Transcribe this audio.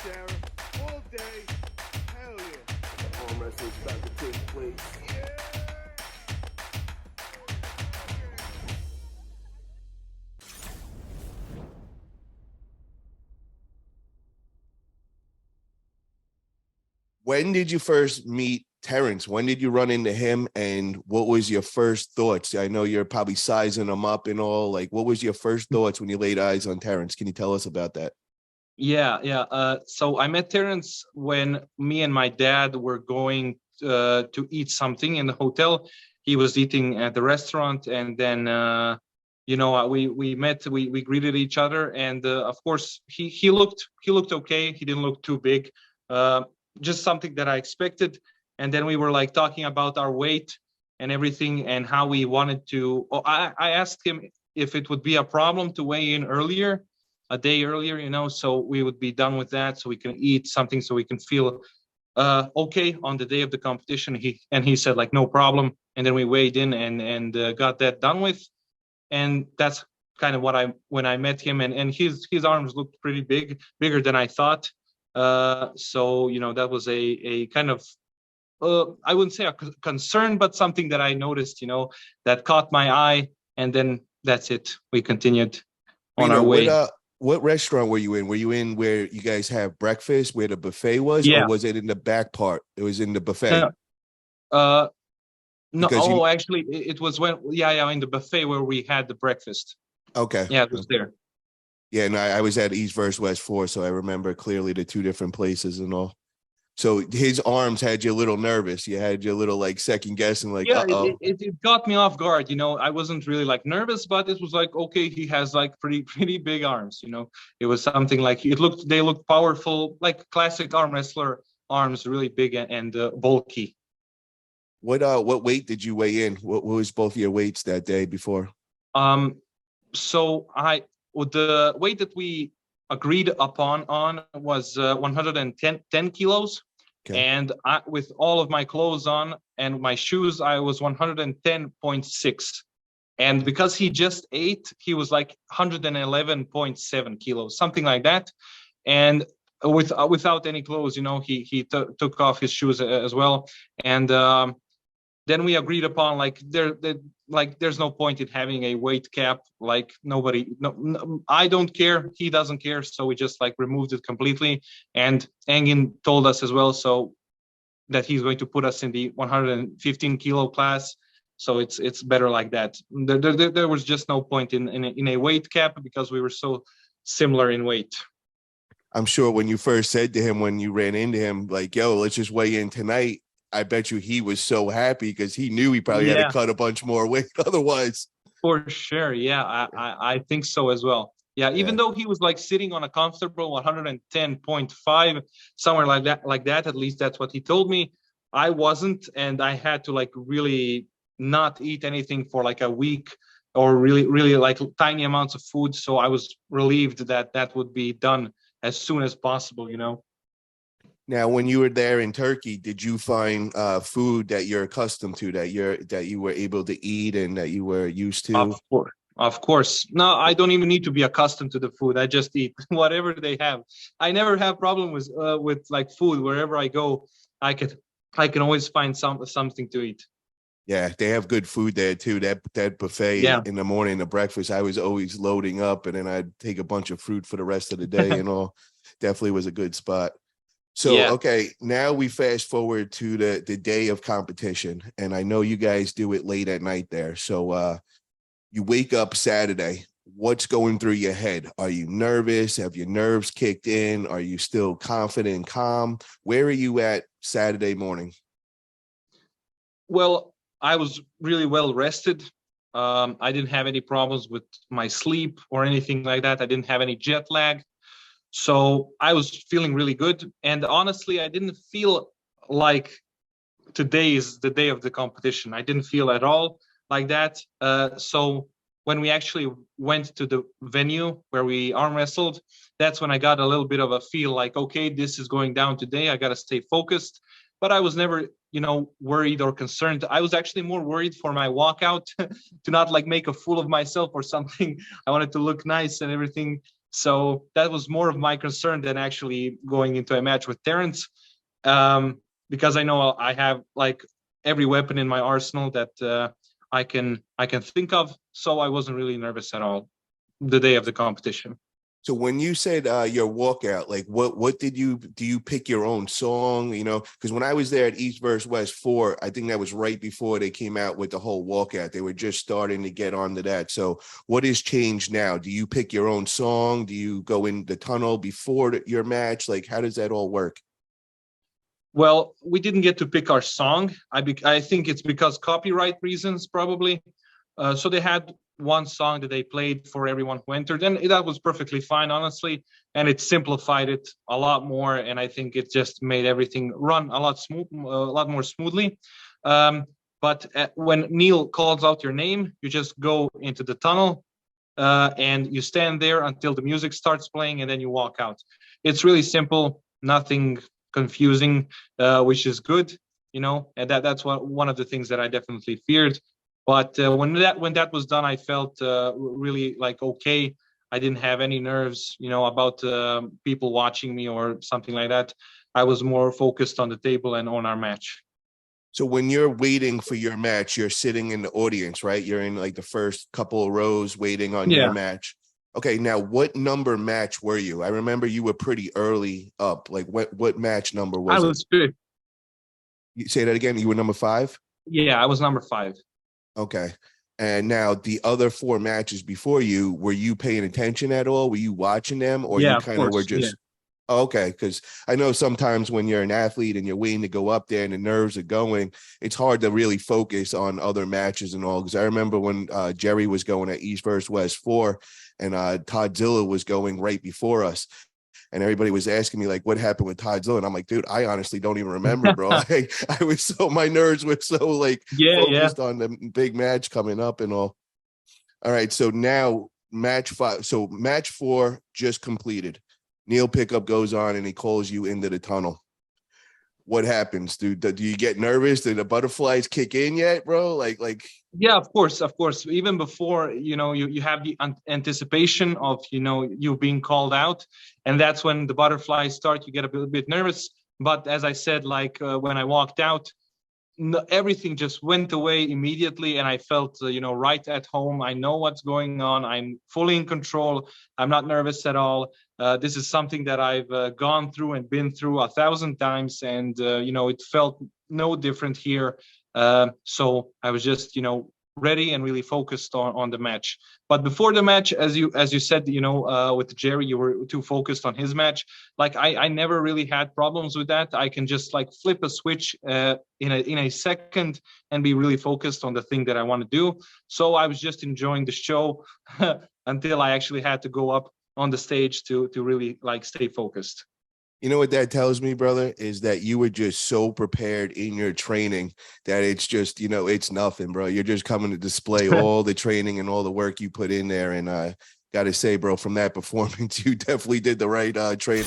Sarah, all day. Hell yeah. Armwrestling's about to take place. Yeah. When did you first meet Terence? When did you run into him, and what was your first thoughts? I know you're probably sizing him up and all. Like, what was your first thoughts when you laid eyes on Terence? Can you tell us about that? Yeah. So I met Terence when me and my dad were going to eat something in the hotel. He was eating at the restaurant, and then we met. We greeted each other, and of course he looked okay. He didn't look too big, just something that I expected. And then we were like talking about our weight and everything, and how we wanted to. I asked him if it would be a problem to weigh in earlier, a day earlier, so we would be done with that, so we can eat something, so we can feel okay on the day of the competition. He said like no problem, and then we weighed in and got that done with. And that's kind of when I met him, and his arms looked pretty bigger than I thought. So that was a kind of I wouldn't say a concern, but something that I noticed, that caught my eye, and then that's it. We continued on our way. What restaurant were you in? Were you in where you guys have breakfast, where the buffet was, Yeah. or was it in the back part? It was in the buffet. No, Because actually, it was in the buffet where we had the breakfast. Okay. Yeah, it was there. Yeah, and I was at East versus West 4, so I remember clearly the two different places and all. So his arms had you a little nervous. You had your little like second guessing, like, Yeah, uh-oh. it got me off guard. I wasn't really like nervous, but it was like, okay, he has like pretty big arms. It was something like they looked powerful, like classic arm wrestler arms, really big and bulky. What weight did you weigh in? What was both of your weights that day before? So the weight that we agreed upon was 110 kilos. Okay. And with all of my clothes on and my shoes, I was 110.6. And because he just ate, he was like 111.7 kilos, something like that. And without any clothes, he took off his shoes as well. And then we agreed upon there's no point in having a weight cap. Like no, I don't care, he doesn't care, so we just like removed it completely. And Engin told us as well, so that he's going to put us in the 115 kilo class, so it's better like that. There was just no point in a weight cap, because we were so similar in weight. I'm sure when you first said to him, when you ran into him, like, yo, let's just weigh in tonight, I bet you he was so happy, because he knew he probably had to cut a bunch more weight otherwise. For sure. Yeah, I think so as well. Yeah, even though he was like sitting on a comfortable 110.5, somewhere like that, at least that's what he told me. I wasn't, and I had to like really not eat anything for like a week, or really like tiny amounts of food. So I was relieved that would be done as soon as possible, Now, when you were there in Turkey, did you find food that you're accustomed to, that you were able to eat and that you were used to? Of course. No, I don't even need to be accustomed to the food. I just eat whatever they have. I never have problem with like food. Wherever I go, I can always find something to eat. Yeah, they have good food there too. That buffet in the morning, the breakfast, I was always loading up, and then I'd take a bunch of fruit for the rest of the day and all. Definitely was a good spot. So, okay, now we fast forward to the day of competition, and I know you guys do it late at night there. So you wake up Saturday. What's going through your head? Are you nervous? Have your nerves kicked in? Are you still confident and calm? Where are you at Saturday morning? Well, I was really well rested. I didn't have any problems with my sleep or anything like that. I didn't have any jet lag. So I was feeling really good. And honestly, I didn't feel like today is the day of the competition. I didn't feel at all like that. So when we actually went to the venue where we arm wrestled, that's when I got a little bit of a feel like, okay, this is going down today. I got to stay focused. But I was never, worried or concerned. I was actually more worried for my walkout to not like make a fool of myself or something. I wanted to look nice and everything. So that was more of my concern than actually going into a match with Terence, because I know I have like every weapon in my arsenal that I can think of. So I wasn't really nervous at all the day of the competition. So when you said your walkout, like what do you pick your own song? You know, because when I was there at East vs. West 4, I think that was right before they came out with the whole walkout. They were just starting to get onto that. So what has changed now? Do you pick your own song? Do you go in the tunnel before your match? Like, how does that all work? Well, we didn't get to pick our song. I think it's because copyright reasons, probably. So they had one song that they played for everyone who entered, and that was perfectly fine, honestly. And it simplified it a lot more, and I think it just made everything run a lot more smoothly. But when Neil calls out your name, you just go into the tunnel, and you stand there until the music starts playing, and then you walk out. It's really simple, nothing confusing, which is good, you know. And that's one of the things that I definitely feared. But when that was done, I felt really like okay. I didn't have any nerves, you know, about people watching me or something like that. I was more focused on the table and on our match. So when you're waiting for your match, you're sitting in the audience, right? You're in like the first couple of rows waiting on your match. Okay, now what number match were you? I remember you were pretty early up. Like what match number was it? I was good. You say that again? You were number 5? Yeah, I was number 5. Okay. And now the other 4 matches before you, were you paying attention at all? Were you watching them, or you kind of were just okay? Because I know sometimes when you're an athlete and you're waiting to go up there and the nerves are going, it's hard to really focus on other matches and all. Because I remember when Jerry was going at East vs. West 4 and Todzilla was going right before us. And everybody was asking me, like, what happened with Todzilla? And I'm like, dude, I honestly don't even remember, bro. I was so, my nerves were so like focused on the big match coming up and all. All right. So now match 5. So match 4 just completed. Neil Pickup goes on and he calls you into the tunnel. What happens? Do you get nervous? Do the butterflies kick in yet, bro? Like. Yeah, of course. Even before, you know, you have the anticipation of, you know, you being called out, and that's when the butterflies start. You get a bit nervous. But as I said, like when I walked out, everything just went away immediately, and I felt, you know, right at home. I know what's going on. I'm fully in control. I'm not nervous at all. This is something that I've gone through and been through 1,000 times, and you know, it felt no different here. So I was just, you know, ready and really focused on the match. But before the match, as you said, you know, with Jerry, you were too focused on his match. Like I never really had problems with that. I can just like flip a switch in a second and be really focused on the thing that I want to do. So I was just enjoying the show until I actually had to go up on the stage to really like stay focused. You know what that tells me, brother, is that you were just so prepared in your training that it's just, you know, it's nothing, bro. You're just coming to display all the training and all the work you put in there. And I got to say, bro, from that performance, you definitely did the right training.